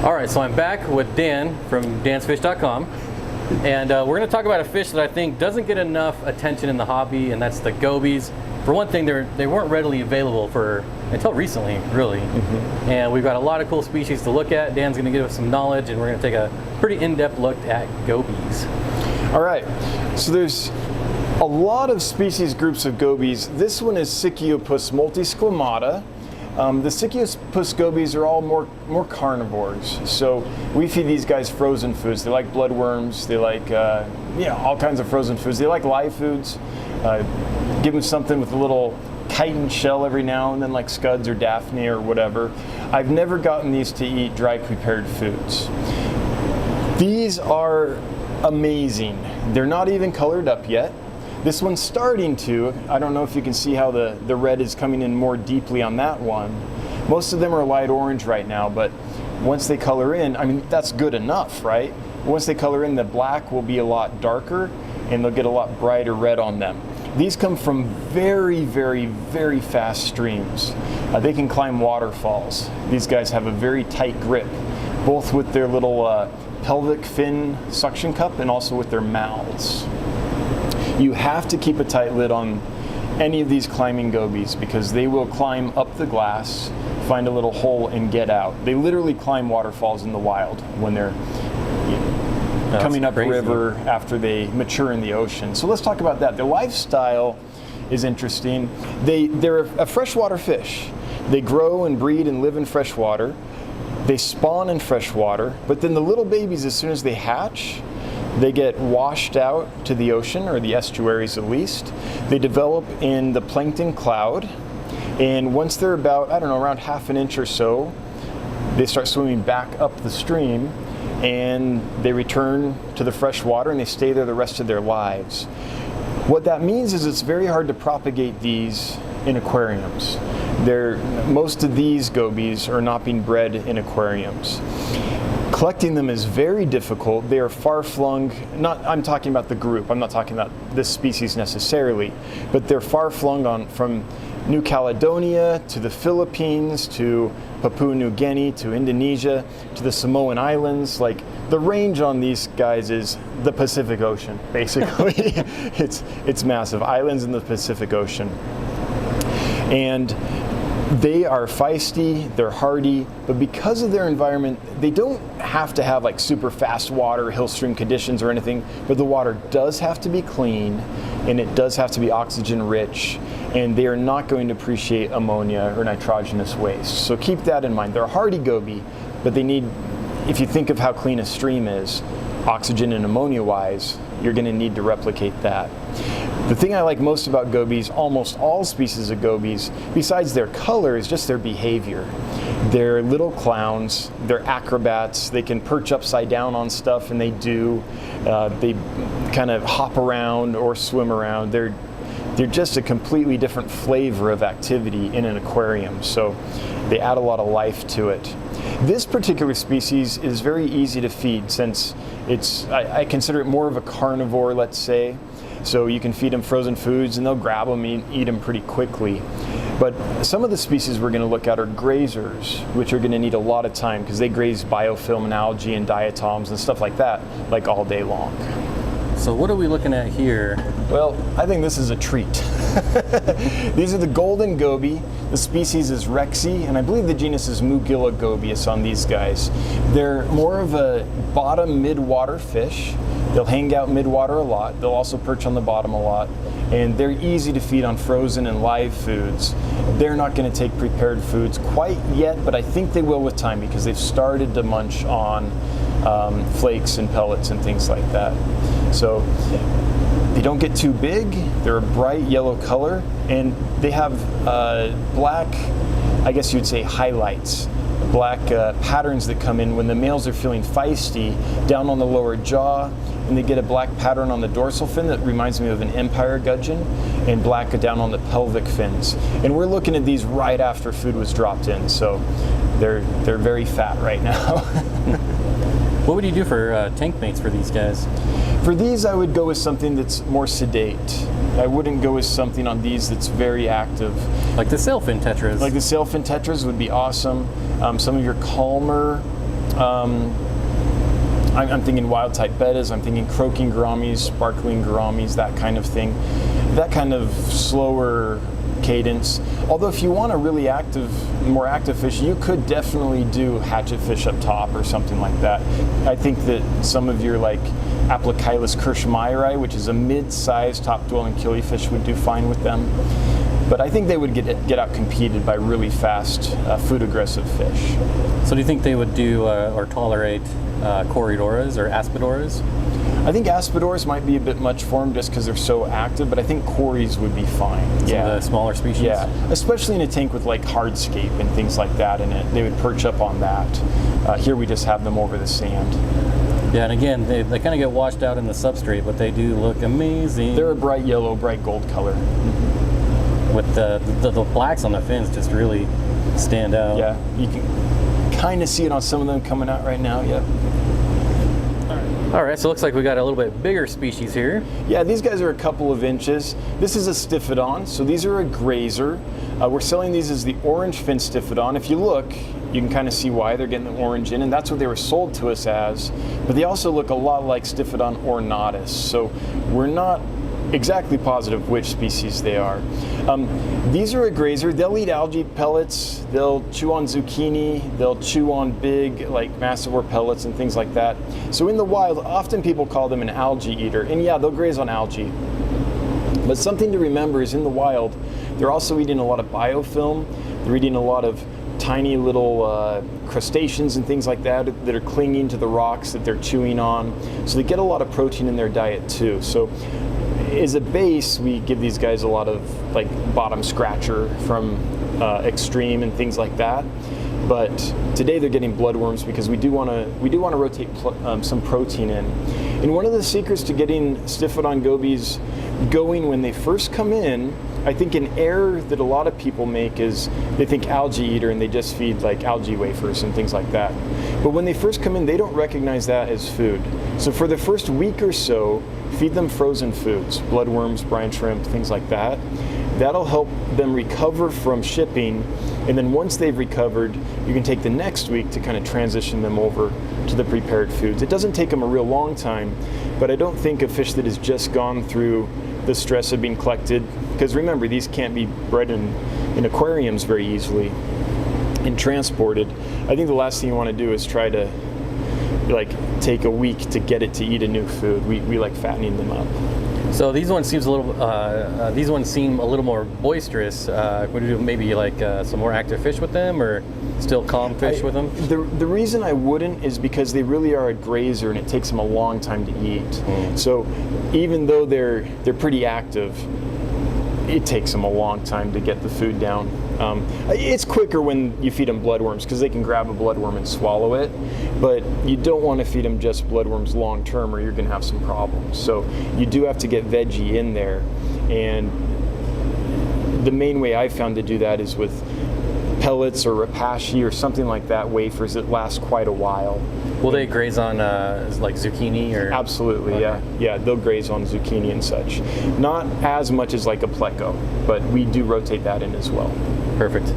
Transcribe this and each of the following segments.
All right, so I'm back with Dan from dansfish.com, and we're going to talk about a fish that I think doesn't get enough attention in the hobby, and that's the gobies. For one thing, they weren't readily available until recently, really. And we've got a lot of cool species to look at. Dan's going to give us some knowledge, and we're going to take a pretty in-depth look at gobies. All right, so there's a lot of species groups of gobies. This one is Sichiopterus multisquamata. The Sichiopterus gobies are all more carnivores. So we feed these guys frozen foods. They like bloodworms. They like all kinds of frozen foods. They like live foods. Give them something with a little chitin shell every now and then, like scuds or daphne or whatever. I've never gotten these to eat dry prepared foods. These are amazing. They're not even colored up yet. This one's starting to. I don't know if you can see how the red is coming in more deeply on that one. Most of them are light orange right now, but once they color in, I mean, that's good enough, right? Once they color in, the black will be a lot darker and they'll get a lot brighter red on them. These come from very, very, very fast streams. They can climb waterfalls. These guys have a very tight grip, both with their little pelvic fin suction cup and also with their mouths. You have to keep a tight lid on any of these climbing gobies because they will climb up the glass, find a little hole, and get out. They literally climb waterfalls in the wild when they're coming up river after they mature in the ocean. So let's talk about that. Their lifestyle is interesting. They're a freshwater fish. They grow and breed and live in freshwater. They spawn in freshwater, but then the little babies, as soon as they hatch, they get washed out to the ocean, or the estuaries at least. They develop in the plankton cloud, and once they're about, I don't know, around half an inch or so, they start swimming back up the stream, and they return to the fresh water, and they stay there the rest of their lives. What that means is it's very hard to propagate these in aquariums. Most of these gobies are not being bred in aquariums. Collecting them is very difficult. They are far-flung. I'm talking about the group. I'm not talking about this species necessarily, but they're far-flung from New Caledonia to the Philippines to Papua New Guinea to Indonesia to the Samoan Islands. Like, the range on these guys is the Pacific Ocean, basically. It's massive. Islands in the Pacific Ocean. And they are feisty, they're hardy, but because of their environment, they don't have to have like super fast water, hill stream conditions or anything, but the water does have to be clean and it does have to be oxygen rich, and they are not going to appreciate ammonia or nitrogenous waste. So keep that in mind. They're a hardy goby, but they need, if you think of how clean a stream is, oxygen and ammonia wise, you're going to need to replicate that. The thing I like most about gobies, almost all species of gobies, besides their color, is just their behavior. They're little clowns, they're acrobats, they can perch upside down on stuff, and they do. They kind of hop around or swim around. They're just a completely different flavor of activity in an aquarium, so they add a lot of life to it. This particular species is very easy to feed since I consider it more of a carnivore, let's say. So you can feed them frozen foods and they'll grab them and eat them pretty quickly. But some of the species we're going to look at are grazers, which are going to need a lot of time because they graze biofilm and algae and diatoms and stuff like that, like all day long. So what are we looking at here? Well, I think this is a treat. These are the golden goby. The species is Rexy, and I believe the genus is Mugillagobius on these guys. They're more of a bottom mid-water fish. They'll hang out mid-water a lot. They'll also perch on the bottom a lot. And they're easy to feed on frozen and live foods. They're not going to take prepared foods quite yet, but I think they will with time because they've started to munch on flakes and pellets and things like that. So they don't get too big. They're a bright yellow color, and they have black, I guess you'd say, highlights. Black patterns that come in when the males are feeling feisty down on the lower jaw, and they get a black pattern on the dorsal fin that reminds me of an empire gudgeon, and black down on the pelvic fins. And we're looking at these right after food was dropped in, so they're very fat right now. What would you do for tank mates for these guys? For these, I would go with something that's more sedate. I wouldn't go with something on these that's very active. Like the sailfin tetras. Like the sailfin tetras would be awesome. Some of your calmer I'm thinking wild type bettas, I'm thinking croaking gouramis, sparkling gouramis, that kind of thing. That kind of slower cadence. Although if you want a really more active fish, you could definitely do hatchet fish up top or something like that. I think that some of your like Aplochilus kirschmeyeri, which is a mid-sized top-dwelling killifish, would do fine with them. But I think they would get out competed by really fast, food-aggressive fish. So do you think they would do or tolerate Corydoras or Aspidoras? I think Aspidoras might be a bit much for them just because they're so active, but I think Corys would be fine. Some of the smaller species? Yeah, especially in a tank with like hardscape and things like that in it. They would perch up on that. Here we just have them over the sand. Yeah, and again, they kind of get washed out in the substrate, but they do look amazing. They're a bright yellow, bright gold color. With the blacks on the fins just really stand out. Yeah, you can kind of see it on some of them coming out right now, yeah. All right, so it looks like we got a little bit bigger species here. Yeah, these guys are a couple of inches. This is a Stiphodon, so these are a grazer. We're selling these as the orange fin Stiphodon. If you look, you can kind of see why they're getting the orange in, and that's what they were sold to us as. But they also look a lot like Stiphodon ornatus, so we're not exactly positive which species they are. These are a grazer. They'll eat algae pellets, they'll chew on zucchini, they'll chew on big like massivore pellets and things like that. So in the wild, often people call them an algae eater, and yeah, they'll graze on algae. But something to remember is in the wild, they're also eating a lot of biofilm, they're eating a lot of tiny little crustaceans and things like that that are clinging to the rocks that they're chewing on. So they get a lot of protein in their diet too. So as a base, we give these guys a lot of like bottom scratcher from Extreme and things like that. But today they're getting bloodworms because we do want to rotate some protein in. And one of the secrets to getting Stiphodon gobies going when they first come in, I think an error that a lot of people make is they think algae eater and they just feed like algae wafers and things like that. But when they first come in, they don't recognize that as food. So for the first week or so, feed them frozen foods, bloodworms, brine shrimp, things like that. That'll help them recover from shipping, and then once they've recovered, you can take the next week to kind of transition them over to the prepared foods. It doesn't take them a real long time, but I don't think a fish that has just gone through the stress of being collected, because remember, these can't be bred in aquariums very easily and transported. I think the last thing you want to do is try to like take a week to get it to eat a new food. We like fattening them up. So these ones seem a little more boisterous. Would you do maybe like some more active fish with them, or still calm fish with them? The reason I wouldn't is because they really are a grazer and it takes them a long time to eat. So even though they're pretty active, it takes them a long time to get the food down. It's quicker when you feed them bloodworms because they can grab a bloodworm and swallow it, but you don't want to feed them just bloodworms long term or you're going to have some problems. So you do have to get veggie in there, and the main way I found to do that is with pellets or rapashi or something like that, wafers that last quite a while. Will they graze on like zucchini or? Absolutely, okay. Yeah, they'll graze on zucchini and such. Not as much as like a pleco, but we do rotate that in as well. Perfect.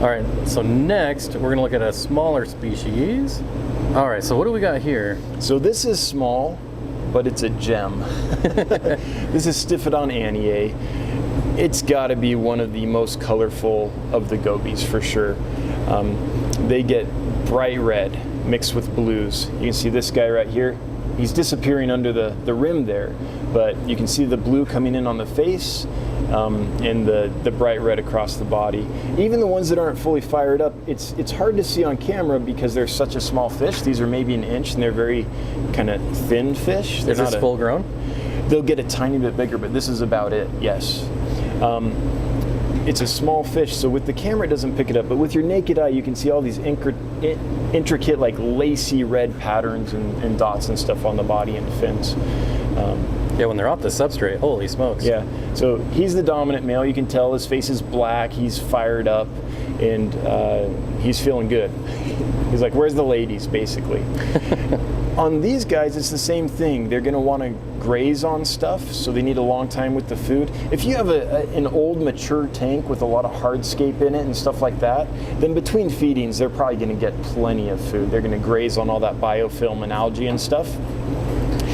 All right, so next we're gonna look at a smaller species. All right, so what do we got here? So this is small, but it's a gem. This is Stiphodon anniae. It's got to be one of the most colorful of the gobies for sure. They get bright red mixed with blues. You can see this guy right here. He's disappearing under the rim there, but you can see the blue coming in on the face and the bright red across the body. Even the ones that aren't fully fired up, it's hard to see on camera because they're such a small fish. These are maybe an inch and they're very kind of thin fish. Is this full grown? They'll get a tiny bit bigger, but this is about it, yes. It's a small fish, so with the camera it doesn't pick it up, but with your naked eye you can see all these intricate like lacy red patterns and dots and stuff on the body and fins. Yeah, when they're off the substrate, holy smokes. Yeah, so he's the dominant male. You can tell his face is black, he's fired up, and he's feeling good. He's like, where's the ladies, basically. On these guys, it's the same thing. They're gonna wanna graze on stuff, so they need a long time with the food. If you have an old mature tank with a lot of hardscape in it and stuff like that, then between feedings, they're probably gonna get plenty of food. They're gonna graze on all that biofilm and algae and stuff.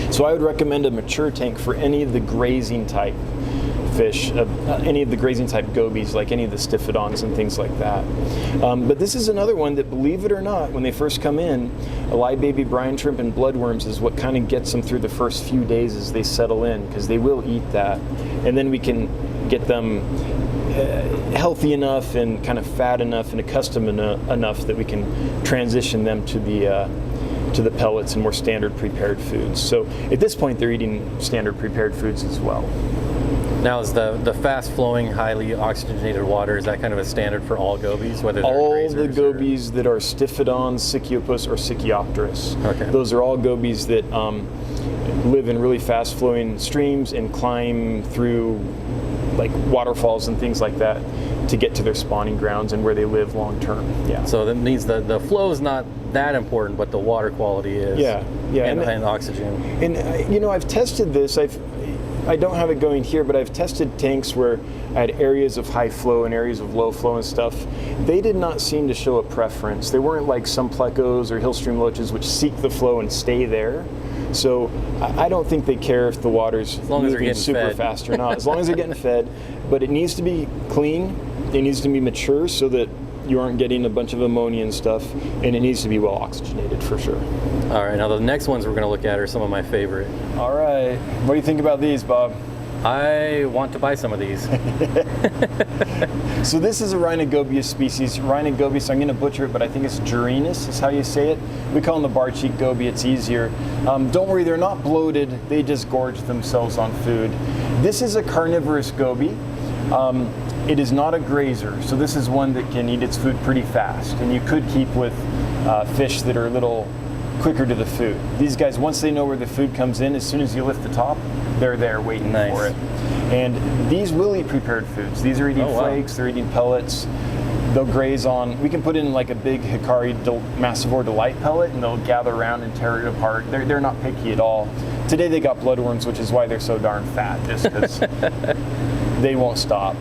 So I would recommend a mature tank for any of the grazing type fish, any of the grazing type gobies, like any of the stiphodons and things like that. But this is another one that, believe it or not, when they first come in, a live baby brine shrimp and bloodworms is what kind of gets them through the first few days as they settle in, because they will eat that. And then we can get them healthy enough and kind of fat enough and accustomed enough that we can transition them to the pellets and more standard prepared foods. So at this point, they're eating standard prepared foods as well. Now, is the fast-flowing, highly oxygenated water, is that kind of a standard for all gobies, whether they're all the grazers gobies that are Stiphodons, Sichiopus, or Sichiopterus. Okay. Those are all gobies that live in really fast-flowing streams and climb through like waterfalls and things like that to get to their spawning grounds and where they live long term. Yeah. So that means the flow is not that important, but the water quality is. Yeah. And oxygen. And you know, I've tested this. I don't have it going here, but I've tested tanks where I had areas of high flow and areas of low flow and stuff. They did not seem to show a preference. They weren't like some plecos or hillstream loaches which seek the flow and stay there. So I don't think they care if the water's moving super fast or not, as long as they're getting fed. But it needs to be clean, it needs to be mature so that you aren't getting a bunch of ammonia and stuff, and it needs to be well oxygenated for sure. All right, now the next ones we're going to look at are some of my favorite. All right, what do you think about these, Bob? I want to buy some of these. So this is a Rhinocobius species. Rhinocobius, I'm going to butcher it, but I think it's Jurinus is how you say it. We call them the bar cheek goby, it's easier. Don't worry, they're not bloated, they just gorge themselves on food. This is a carnivorous goby. It is not a grazer, so this is one that can eat its food pretty fast, and you could keep with fish that are a little quicker to the food. These guys, once they know where the food comes in, as soon as you lift the top, they're there waiting for it. And these will eat prepared foods. These are eating flakes, they're eating pellets. They'll graze on, we can put in like a big Hikari Massivore Delight pellet and they'll gather around and tear it apart. They're not picky at all. Today they got bloodworms, which is why they're so darn fat, just because they won't stop.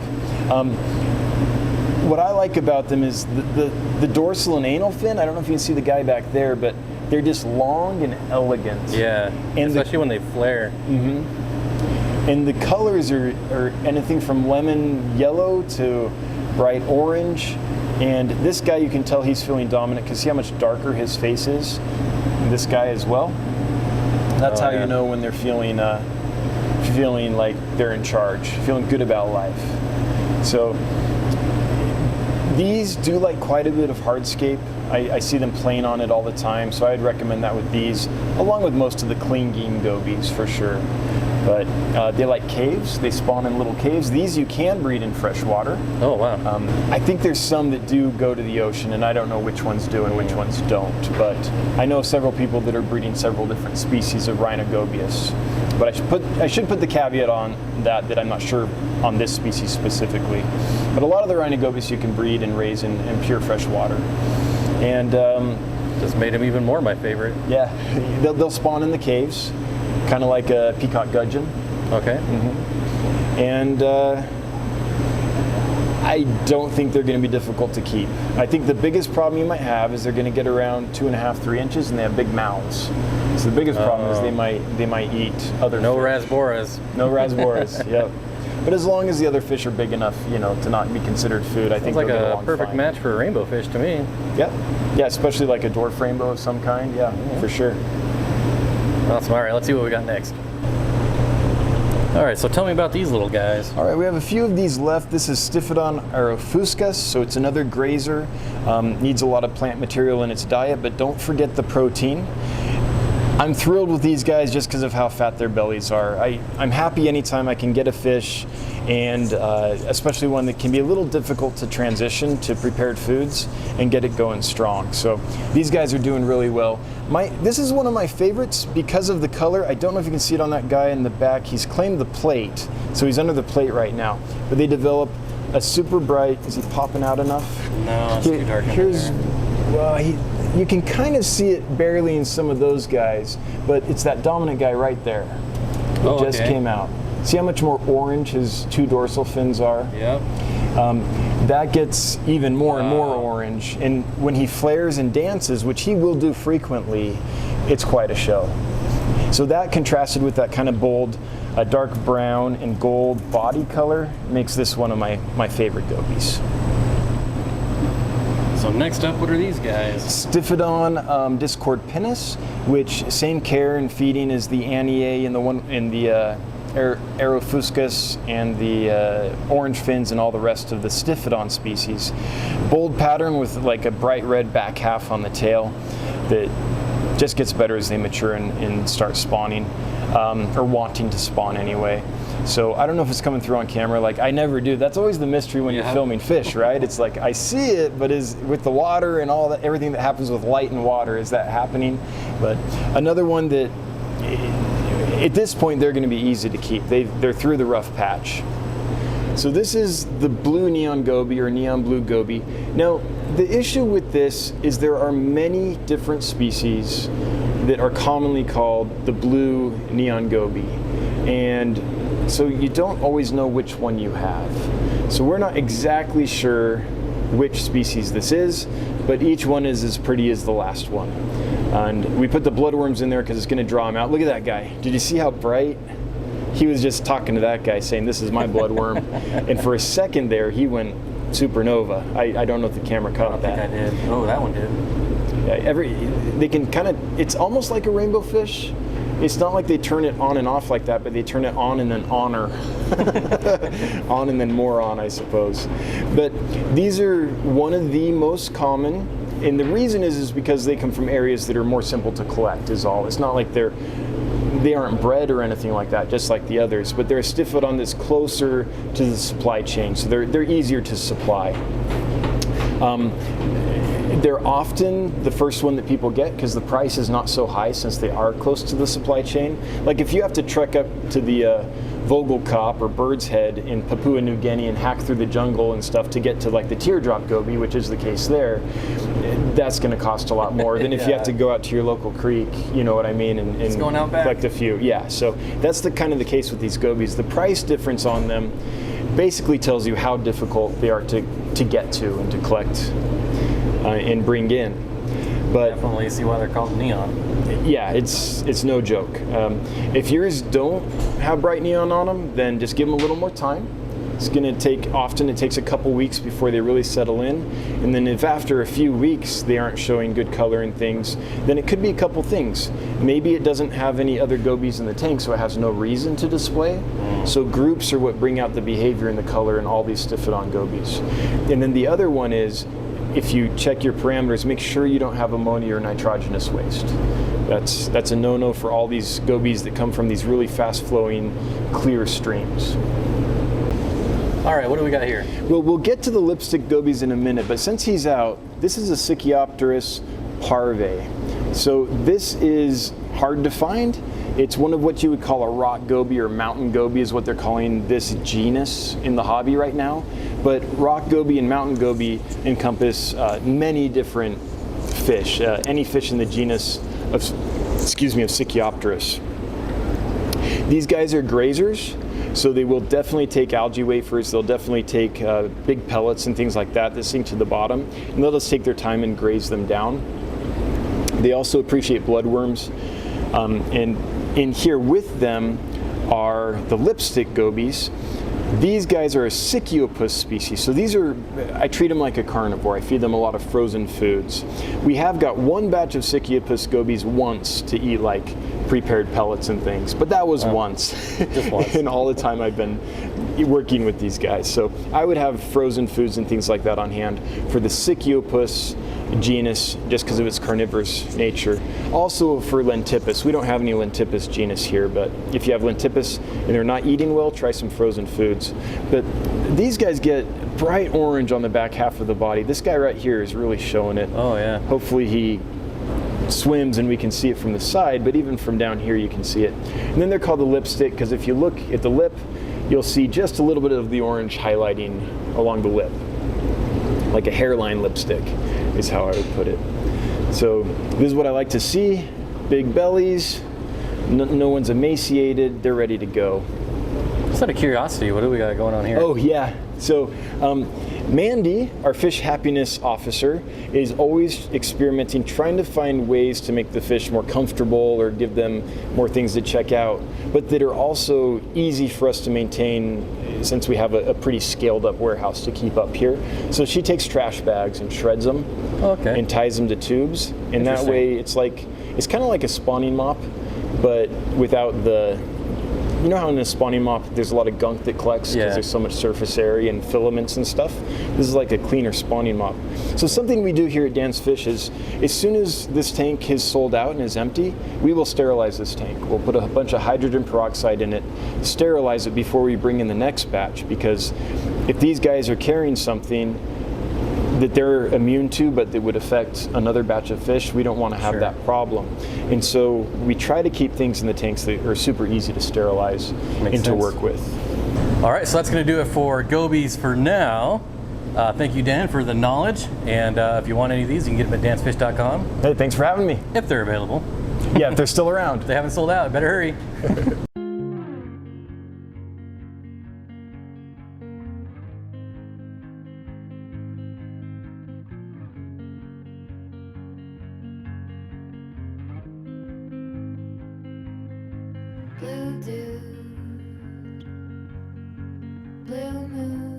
What I like about them is the dorsal and anal fin. I don't know if you can see the guy back there, but they're just long and elegant. Yeah, and especially when they flare. Mm-hmm. And the colors are anything from lemon yellow to bright orange. And this guy, you can tell he's feeling dominant because see how much darker his face is? And this guy as well. That's how you know when they're feeling like they're in charge, feeling good about life. So these do like quite a bit of hardscape. I see them playing on it all the time, so I'd recommend that with these, along with most of the clinging gobies for sure. But they like caves. They spawn in little caves. These you can breed in fresh water. Oh, wow. I think there's some that do go to the ocean, and I don't know which ones do and which ones don't. But I know several people that are breeding several different species of Rhinocobius. But I should put the caveat on that I'm not sure on this species specifically. But a lot of the Rhinocobius you can breed and raise in pure fresh water. And just made them even more my favorite. Yeah, they'll spawn in the caves, kind of like a peacock gudgeon. Okay. Mm-hmm. And I don't think they're going to be difficult to keep. I think the biggest problem you might have is they're going to get around 2.5, 3 inches, and they have big mouths. So the biggest problem is they might eat other fish. Rasboras. No rasboras. Yep. But as long as the other fish are big enough, to not be considered food, I think like they'll get a along perfect fine. match for a rainbow fish to me. Yep. Yeah, especially like a dwarf rainbow of some kind. Yeah, for sure. Awesome. All right, let's see what we got next. All right, so tell me about these little guys. All right, we have a few of these left. This is Stiphodon aerofuscus, so it's another grazer. Needs a lot of plant material in its diet, but don't forget the protein. I'm thrilled with these guys just because of how fat their bellies are. I'm happy anytime I can get a fish, and especially one that can be a little difficult to transition to prepared foods and get it going strong. So these guys are doing really well. This is one of my favorites because of the color. I don't know if you can see it on that guy in the back. He's claimed the plate, so he's under the plate right now. But they develop a super bright, is he popping out enough? No, it's too dark in there. Well, you can kind of see it barely in some of those guys, but it's that dominant guy right there. It just came out. See how much more orange his two dorsal fins are? Yep. That gets even more and more orange. And when he flares and dances, which he will do frequently, it's quite a show. So that contrasted with that kind of bold, dark brown and gold body color makes this one of my favorite gobies. So next up, what are these guys? Stiphodon discord pinus, which same care and feeding as the Aniae and the one in the Aerofuscus and the orange fins and all the rest of the Stiphodon species. Bold pattern with like a bright red back half on the tail that just gets better as they mature and start spawning, or wanting to spawn anyway. So I don't know if it's coming through on camera. Like, I never do. That's always the mystery when you're filming fish, right? It's like I see it, but is with the water and all that, everything that happens with light and water, is that happening? But another one that at this point they're going to be easy to keep. They're through the rough patch. So this is the blue neon goby, or neon blue goby. Now the issue with this is there are many different species that are commonly called the blue neon goby, and so you don't always know which one you have. So we're not exactly sure which species this is, but each one is as pretty as the last one. And we put the bloodworms in there because it's going to draw them out. Look at that guy. Did you see how bright? He was just talking to that guy saying, this is my bloodworm. And for a second there, he went supernova. I don't know if the camera caught that. I think I did. Oh, that one did. Yeah, they can kind of, it's almost like a rainbow fish. It's not like they turn it on and off like that, but they turn it on and then on-er. On and then more on, I suppose. But these are one of the most common, and the reason is because they come from areas that are more simple to collect is all. It's not like they aren't bred or anything like that, just like the others, but they're a Stiphodon that's closer to the supply chain, so they're easier to supply. They're often the first one that people get because the price is not so high since they are close to the supply chain. Like if you have to trek up to the Vogelkop or Bird's Head in Papua New Guinea and hack through the jungle and stuff to get to like the teardrop goby, which is the case there, that's going to cost a lot more than if you have to go out to your local creek, you know what I mean, and going out back. collect a few. Yeah, so that's the kind of the case with these gobies. The price difference on them basically tells you how difficult they are to get to and to collect and bring in. But definitely see why they're called neon. Yeah, it's no joke. If yours don't have bright neon on them, then just give them a little more time. It's going to take, often it takes a couple weeks before they really settle in. And then if after a few weeks they aren't showing good color and things, then it could be a couple things. Maybe it doesn't have any other gobies in the tank, so it has no reason to display. So groups are what bring out the behavior and the color in all these Stiphodon gobies. And then the other one is, if you check your parameters, make sure you don't have ammonia or nitrogenous waste. That's a no-no for all these gobies that come from these really fast-flowing, clear streams. All right, what do we got here? Well, we'll get to the lipstick gobies in a minute, but since he's out, this is a Sichiopterus Parve. So this is hard to find. It's one of what you would call a rock goby or mountain goby is what they're calling this genus in the hobby right now. But rock goby and mountain goby encompass many different fish, any fish in the genus of Sichiopterus. These guys are grazers, so they will definitely take algae wafers, they'll definitely take big pellets and things like that sink to the bottom, and they'll just take their time and graze them down. They also appreciate bloodworms, and in here with them are the lipstick gobies. These guys are a Sichiopterus species, so these are, I treat them like a carnivore. I feed them a lot of frozen foods. We have got one batch of Sichiopterus gobies once to eat like prepared pellets and things. But that was once, Just once. in all the time I've been working with these guys. So I would have frozen foods and things like that on hand for the Sichiopterus genus, just because of its carnivorous nature. Also for Lentippus, we don't have any Lentippus genus here, but if you have Lentippus and they're not eating well, try some frozen foods. But these guys get bright orange on the back half of the body. This guy right here is really showing it. Oh yeah. Hopefully he swims and we can see it from the side, but even from down here you can see it. And then they're called the lipstick because if you look at the lip, you'll see just a little bit of the orange highlighting along the lip. Like a hairline lipstick is how I would put it. So this is what I like to see. Big bellies, no one's emaciated, they're ready to go. Just out of curiosity, what do we got going on here? Oh yeah, so Mandy, our fish happiness officer, is always experimenting, trying to find ways to make the fish more comfortable or give them more things to check out, but that are also easy for us to maintain since we have a pretty scaled up warehouse to keep up here. So she takes trash bags and shreds them and ties them to tubes. And that way it's kind of like a spawning mop, but without the, you know how in a spawning mop there's a lot of gunk that collects because there's so much surface area and filaments and stuff? This is like a cleaner spawning mop. So something we do here at Dan's Fish is, as soon as this tank is sold out and is empty, we will sterilize this tank. We'll put a bunch of hydrogen peroxide in it, sterilize it before we bring in the next batch, because if these guys are carrying something that they're immune to but that would affect another batch of fish, we don't want to have that problem. And so we try to keep things in the tanks that are super easy to sterilize and to work with. All right, so that's going to do it for gobies for now. Thank you, Dan, for the knowledge. And if you want any of these, you can get them at dansfish.com. Hey, thanks for having me. If they're available. Yeah, if they're still around. If they haven't sold out, better hurry. Blue dew, blue moon.